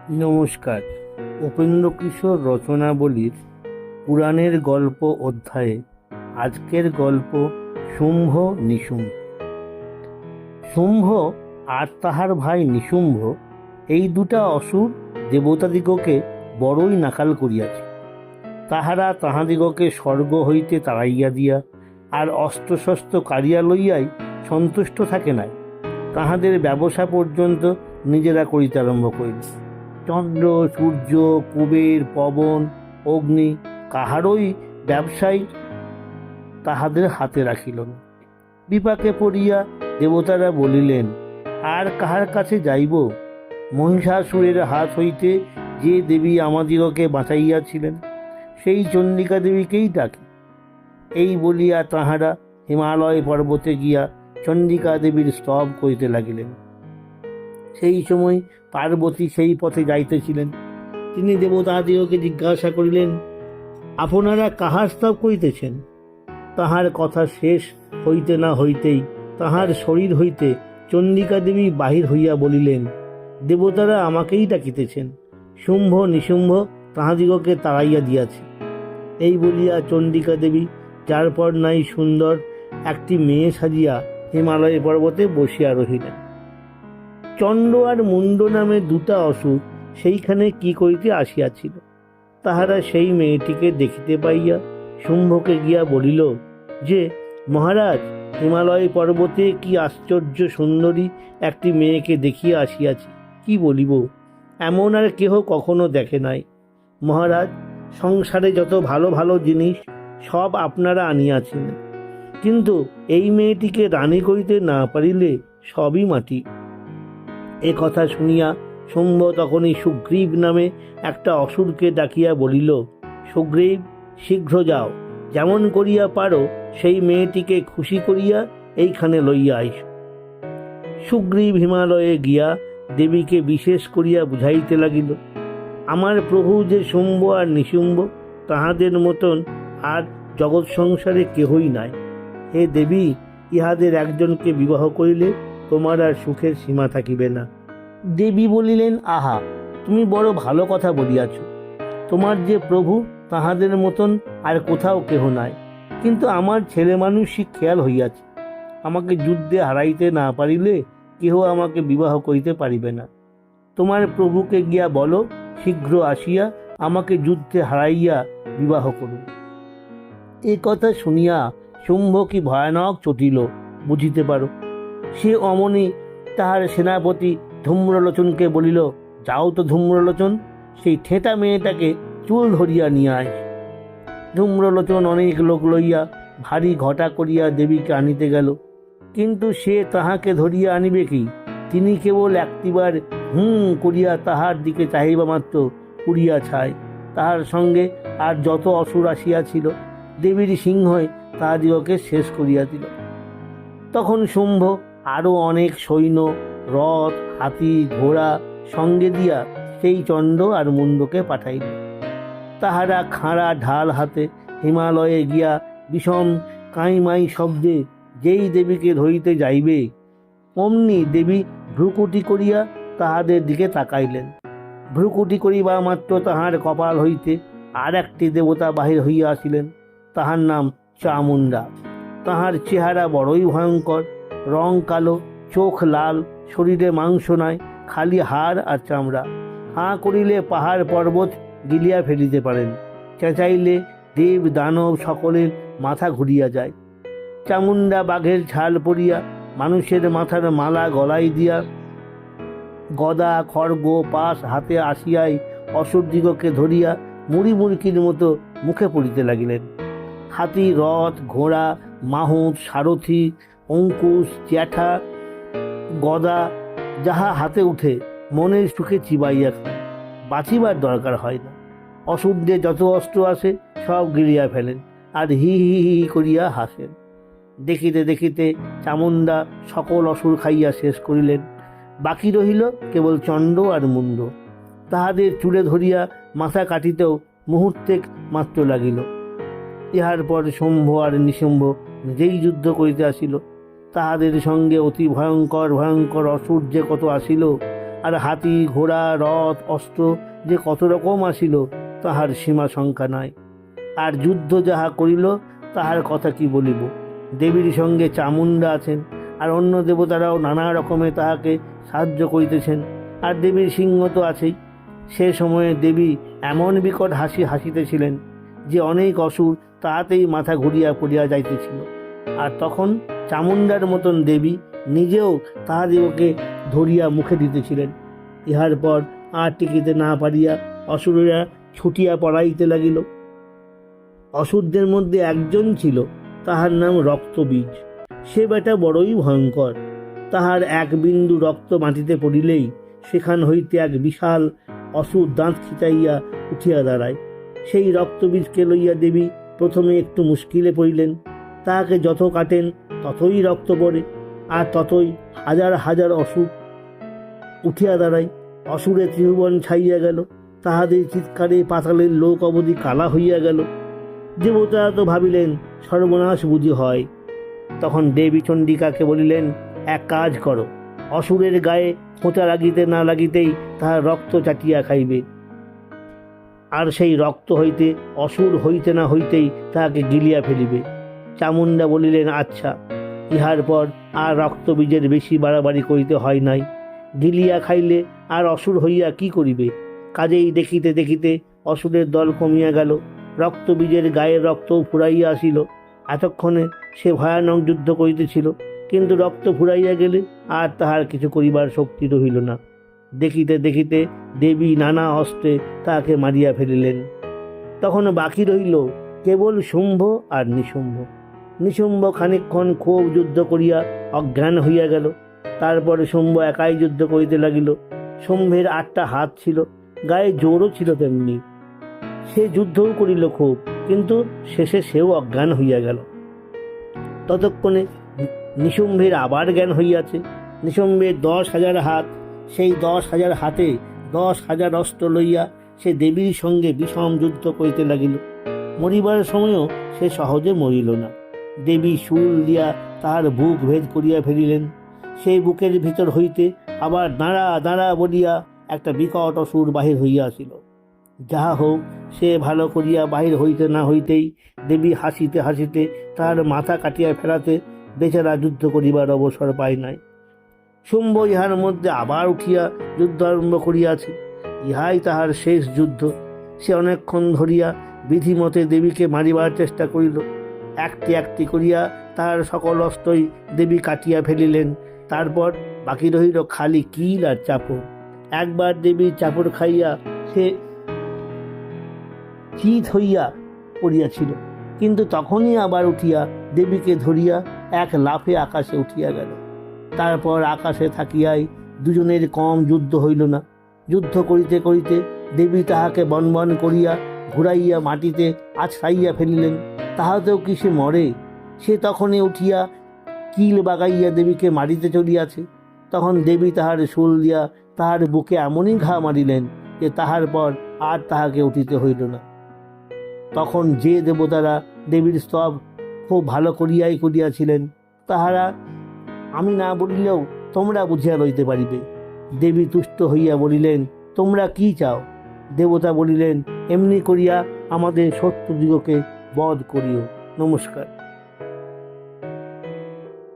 নমস্কার। উপেন্দ্রকিশোর রচনাবলীর পুরাণের গল্প অধ্যায়ে আজকের গল্প শুম্ভ নিশুম্ভ। শুম্ভ আর তাহার ভাই নিশুম্ভ এই দুটা অসুর দেবতাদিগকে বড়ই নাকাল করিয়াছে। তাহারা তাহাদিগকে স্বর্গ হইতে তাড়াইয়া দিয়া আর অস্ত্রশস্ত্র কাড়িয়া লইয়াই সন্তুষ্ট থাকে নাই, তাহাদের ব্যবসা পর্যন্ত নিজেরা করিতে আরম্ভ করিল। চন্দ্র, সূর্য, কুবের, পবন, অগ্নি কাহারই ব্যবসায় তাহাদের হাতে রাখিল না। বিপাকে পড়িয়া দেবতারা বলিলেন, আর কাহার কাছে যাইব? মহিষাসুরের হাত হইতে যে দেবী আমাদিগকে বাঁচাইয়াছিলেন সেই চণ্ডিকা দেবীকেই ডাকি। এই বলিয়া তাহারা হিমালয় পর্বতে গিয়া চণ্ডিকা দেবীর স্তব করিতে লাগিলেন। সেই সময় পার্বতী সেই পথে যাইতেছিলেন। তিনি দেবতাদিগকে জিজ্ঞাসা করিলেন, আপনারা কাহার স্তব করিতেছেন? তাহার কথা শেষ হইতে না হইতেই তাহার শরীর হইতে চণ্ডিকা দেবী বাহির হইয়া বলিলেন, দেবতারা আমাকেই ডাকিতেছেন। শুম্ভ নিশুম্ভ তাহাদিগকে তাড়াইয়া দিয়াছে। এই বলিয়া চণ্ডিকা দেবী যার পর নাই সুন্দর একটি মেয়ে সাজিয়া হিমালয় পর্বতে বসিয়া রহিলেন। চণ্ড আর মুণ্ড নামে দুটা অসুর সেইখানে কি করিতে আসিয়াছিল। তাহারা সেই মেয়েটিকে দেখিতে পাইয়া শুম্ভকে গিয়া বলিল যে, মহারাজ, হিমালয় পর্বতে কি আশ্চর্য সুন্দরী একটি মেয়েকে দেখিয়া আসিয়াছি, কি বলিব, এমন আর কেহ কখনো দেখে নাই। মহারাজ, সংসারে যত ভালো ভালো জিনিস সব আপনারা আনিয়াছেন, কিন্তু এই মেয়েটিকে রানী করিতে না পারিলে সবই মাটি। এ কথা শুনিয়া শুম্ভ তখনই সুগ্রীব নামে একটা অসুরকে ডাকিয়া বলিল, সুগ্রীব, শীঘ্র যাও, যেমন করিয়া পারো সেই মেয়েটিকে খুশি করিয়া এইখানে লইয়া আইস। সুগ্রীব হিমালয়ে গিয়া দেবীকে বিশেষ করিয়া বুঝাইতে লাগিল, আমার প্রভু যে শুম্ভ আর নিশুম্ভ, তাহাদের মতন আর জগৎ সংসারে কেহই নাই। হে দেবী, ইহাদের একজনকে বিবাহ করিলে তোমার আর সুখের সীমা থাকিবে না। দেবী বলিলেন, আহা, তুমি বড় ভালো কথা বলিয়াছ। তোমার যে প্রভু, তাহাদের মতন আর কোথাও কেহ নাই, কিন্তু আমার ছেলে মানুষই খেয়াল হইয়াছে, আমাকে যুদ্ধে হারাইতে না পারিলে কেহ আমাকে বিবাহ করিতে পারিবে না। তোমার প্রভুকে গিয়া বলো, শীঘ্র আসিয়া আমাকে যুদ্ধে হারাইয়া বিবাহ করুন। এ কথা শুনিয়া শুম্ভ কি ভয়ানক চটিল বুঝিতে পারো। সে অমনি তাহার সেনাপতি ধূম্রলোচনকে বলিল, যাও তো ধূম্রলোচন, সেই ঠেটা মেয়েটাকে চুল ধরিয়া নিয়ে আয়। ধূম্রলোচন অনেক লোক লইয়া ভারী ঘটা করিয়া দেবীকে আনিতে গেল, কিন্তু সে তাহাকে ধরিয়া আনিবে কি? তিনি কেবল একটিবার করিয়া তাহার দিকে চাহিবা মাত্র পুড়িয়া ছাই। তাহার সঙ্গে আর যত অসুর আসিয়াছিল, দেবীর সিংহই তাহাদিগকে শেষ করিয়া দিল। তখন শুম্ভ আরও অনেক সৈন্য, রথ, হাতি, ঘোড়া সঙ্গে দিয়া সেই চণ্ড আর মুণ্ডকে পাঠাইল। তাহারা খাঁড়া ঢাল হাতে হিমালয়ে গিয়া বিষম কাঁইমাই শব্দে যেই দেবীকে ধরিতে যাইবে, অমনি দেবী ভ্রুকুটি করিয়া তাহাদের দিকে তাকাইলেন। ভ্রুকুটি করিবা মাত্র তাহার কপাল হইতে আর একটি দেবতা বাহির হইয়া আসিলেন। তাহার নাম চামুণ্ডা। তাহার চেহারা বড়ই ভয়ঙ্কর, রং কালো, চোখ লাল, শরীরে মাংস নাই, খালি হাড় আর চামড়া। হাঁ করিলে পাহাড় পর্বত গিলিয়া ফেলিতে পারেন, চেঁচাইলে দেব দানব সকলের মাথা ঘুরিয়া যায়। চামুণ্ডা বাঘের ছাল পরিয়া মানুষের মাথার মালা গলায় দিয়া গদা, খড়গ, পাশ হাতে আসিয়াই অসুরদিগকে ধরিয়া মুড়ি মুড়কির মতো মুখে পড়িতে লাগিলেন। হাতি, রথ, ঘোড়া, মাহুত, সারথি, অঙ্কুশ, জ্যাঠা, গদা যাহা হাতে উঠে মনের সুখে চিবাইয়া খায়, বাঁচিবার দরকার হয় না। অসুরদের যত অস্ত্র আসে সব গিলিয়া ফেলেন আর হি হি হি করিয়া হাসেন। দেখিতে দেখিতে চামুণ্ডা সকল অসুর খাইয়া শেষ করিলেন। বাকি রহিল কেবল চণ্ড আর মুণ্ড। তাহাদের চুলে ধরিয়া মাথা কাটিতেও মুহূর্তে মাত্র লাগিল। ইহার পর শুম্ভ আর নিশুম্ভ নিজেই যুদ্ধ করিতে আসিল। তাহাদের সঙ্গে অতি ভয়ঙ্কর ভয়ঙ্কর অসুর যে কত আসিল, আর হাতি ঘোড়া রথ অস্ত্র যে কত রকম আসিল তাহার সীমা সংখ্যা নাই। আর যুদ্ধ যাহা করিল তাহার কথা কি বলিব। দেবীর সঙ্গে চামুণ্ডা আছেন, আর অন্য দেবতারাও নানা রকমে তাহাকে সাহায্য করিতেছেন, আর দেবীর সিংহ তো আছেই। সে সময়ে দেবী এমন বিকট হাসি হাসিতেছিলেন যে অনেক অসুর তাহাতেই মাথা ঘুরিয়া পড়িয়া যাইতেছিল। আর তখন চামুণ্ডার মতন দেবী নিজেও তাহাদিগকে ধরিয়া মুখে দিতেছিলেন। ইহার পর আর টিকিতে না পারিয়া অসুরেরা ছুটিয়া পড়াইতে লাগিল। অসুরদের মধ্যে একজন ছিল, তাহার নাম রক্তবীজ। সে বেটা বড়ই ভয়ঙ্কর। তাহার এক বিন্দু রক্ত মাটিতে পড়িলেই সেখান হইতে এক বিশাল অসুর দাঁত খিচাইয়া উঠিয়া দাঁড়ায়। সেই রক্তবীজকে লইয়া দেবী প্রথমে একটু মুশকিলে পড়িলেন। তাহাকে যত কাটেন ততই রক্ত পড়ে, আর ততই হাজার হাজার অসুর উঠিয়া দাঁড়ায়। অসুরে ত্রিভুবন ছাইয়া গেল, তাহাদের চিৎকারে পাতালের লোক অবধি কালা হইয়া গেল। দেবতারা তো ভাবিলেন সর্বনাশ বুঝি হয়। তখন দেবী চণ্ডিকাকে বলিলেন, এক কাজ করো, অসুরের গায়ে খোঁচা লাগিতে না লাগিতেই তাহার রক্ত চাটিয়া খাইবে, আর সেই রক্ত হইতে অসুর হইতে না হইতেই তাহাকে গিলিয়া ফেলিবে। চামুণ্ডা বলিলেন, আচ্ছা। ইহার পর আর রক্তবীজের বেশি বাড়াবাড়ি করিতে হয় নাই। গিলিয়া খাইলে আর অসুর হইয়া কি করিবে। কাজেই দেখিতে দেখিতে অসুরের দল কমিয়া গেল, রক্তবীজের গায়ের রক্তও ফুরাইয়া আসিল। এতক্ষণে সে ভয়ানক যুদ্ধ করিতেছিল, কিন্তু রক্ত ফুরাইয়া গেলে আর তাহার কিছু করিবার শক্তি রহিল না। দেখিতে দেখিতে দেবী নানা অস্ত্রে তাহাকে মারিয়া ফেলিলেন। তখন বাকি রহিল কেবল শুম্ভ আর নিশুম্ভ। নিশুম্ভ খানিকক্ষণ খুব যুদ্ধ করিয়া অজ্ঞান হইয়া গেল। তারপরে শুম্ভ একাই যুদ্ধ করিতে লাগিল। শুম্ভের 8টা হাত ছিল, গায়ে জোরও ছিল তেমনি। সে যুদ্ধও করিল খুব, কিন্তু শেষে সেও অজ্ঞান হইয়া গেল। ততক্ষণে নিশুম্ভের আবার জ্ঞান হইয়াছে। নিশুম্ভের 10,000 হাত, সেই 10,000 হাতে 10,000 অস্ত্র লইয়া সে দেবীর সঙ্গে বিষম যুদ্ধ করিতে লাগিল। মরিবার সময়ও সে সহজে মরিল না। দেবী শূল দিয়া তাহার বুক ভেদ করিয়া ফেলিলেন। সেই বুকের ভিতর হইতে আবার দাঁড়া দাঁড়া বলিয়া একটা বিকট অসুর বাহির হইয়া আসিল। যাহা হোক, সে ভালো করিয়া বাহির হইতে না হইতেই দেবী হাসিতে হাসিতে তাহার মাথা কাটিয়া ফেলাতে বেচারা যুদ্ধ করিবার অবসর পায় নাই। শুম্ভ ইহার মধ্যে আবার উঠিয়া যুদ্ধ আরম্ভ করিয়াছে। ইহাই তাহার শেষ যুদ্ধ। সে অনেকক্ষণ ধরিয়া বিধিমতে দেবীকে মারিবার চেষ্টা করিল। একটি একটি করিয়া তাহার সকল অস্ত্রই দেবী কাটিয়া ফেলিলেন। তারপর বাকি রহিল খালি কিল আর চাপড়। একবার দেবীর চাপড় খাইয়া সে চিত হইয়া পড়িয়াছিল, কিন্তু তখনই আবার উঠিয়া দেবীকে ধরিয়া এক লাফে আকাশে উঠিয়া গেল। তারপর আকাশে থাকিয়াই দুজনের কম যুদ্ধ হইল না। যুদ্ধ করিতে করিতে দেবী তাহাকে বনবন করিয়া ঘুরাইয়া মাটিতে আছড়াইয়া ফেলিলেন। তাহাতেও কি সে মরে? সে তখনই উঠিয়া কিল বাগাইয়া দেবীকে মারিতে চলিয়াছে। তখন দেবী তাহার শূল দিয়া তাহার বুকে এমনই ঘা মারিলেন যে তাহার পর আর তাহাকে উঠিতে হইল না। তখন যে দেবতারা দেবীর স্তব খুব ভালো করিয়াই করিয়াছিলেন, তাহারা আমি না বলিলেও তোমরা বুঝিয়া লইতে পারিবে। দেবী তুষ্ট হইয়া বলিলেন, তোমরা কি চাও? দেবতা বলিলেন, এমনি করিয়া আমাদের শত্রুদিগকে বধ করিও। নমস্কার।